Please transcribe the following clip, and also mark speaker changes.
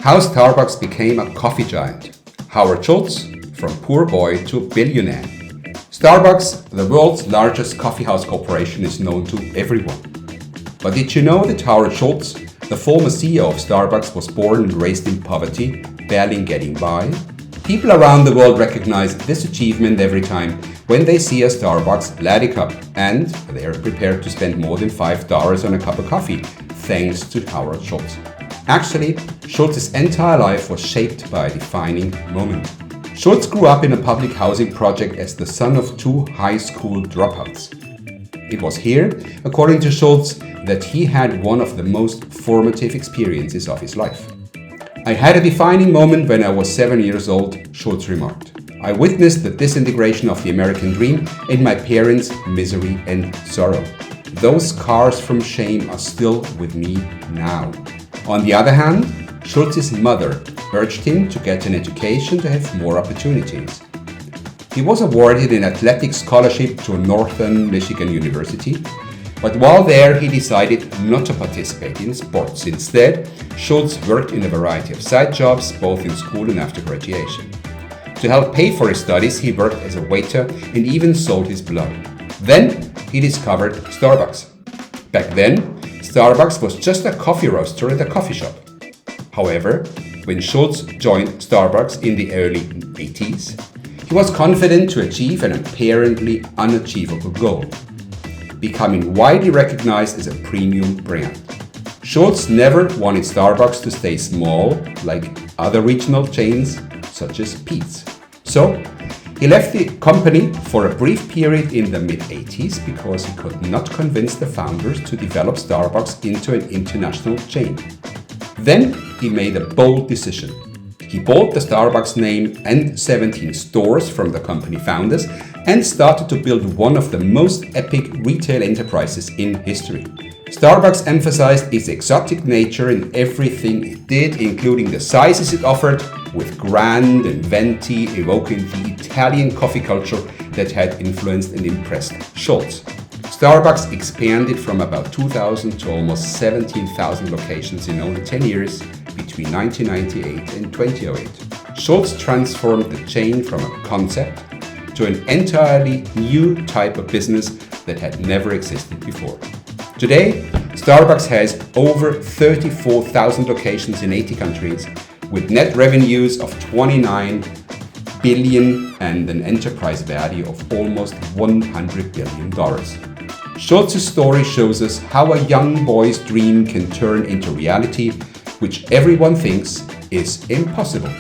Speaker 1: How Starbucks became a coffee giant. Howard Schultz, from poor boy to billionaire. Starbucks, the world's largest coffeehouse corporation, is known to everyone. But did you know that Howard Schultz, the former CEO of Starbucks, was born and raised in poverty, barely getting by? People around the world recognize this achievement every time when they see a Starbucks latte cup, and they are prepared to spend more than $5 on a cup of coffee, thanks to Howard Schultz. Actually, Schultz's entire life was shaped by a defining moment. Schultz grew up in a public housing project as the son of two high school dropouts. It was here, according to Schultz, that he had one of the most formative experiences of his life. "I had a defining moment when I was 7 years old," Schultz remarked. "I witnessed the disintegration of the American dream and my parents' misery and sorrow. Those scars from shame are still with me now." On the other hand, Schultz's mother urged him to get an education to have more opportunities. He was awarded an athletic scholarship to Northern Michigan University, but while there he decided not to participate in sports. Instead, Schultz worked in a variety of side jobs, both in school and after graduation. To help pay for his studies, he worked as a waiter and even sold his blood. Then he discovered Starbucks. Back then, Starbucks was just a coffee roaster and a coffee shop. However, when Schultz joined Starbucks in the early 80s, he was confident to achieve an apparently unachievable goal: becoming widely recognized as a premium brand. Schultz never wanted Starbucks to stay small like other regional chains such as Peet's. So, he left the company for a brief period in the mid-80s because he could not convince the founders to develop Starbucks into an international chain. Then he made a bold decision. He bought the Starbucks name and 17 stores from the company founders and started to build one of the most epic retail enterprises in history. Starbucks emphasized its exotic nature in everything it did, including the sizes it offered, with grand and venti, evoking the Italian coffee culture that had influenced and impressed Schultz. Starbucks expanded from about 2,000 to almost 17,000 locations in only 10 years between 1998 and 2008. Schultz transformed the chain from a concept to an entirely new type of business that had never existed before. Today, Starbucks has over 34,000 locations in 80 countries, with net revenues of $29 billion and an enterprise value of almost $100 billion. Schultz's story shows us how a young boy's dream can turn into reality, which everyone thinks is impossible.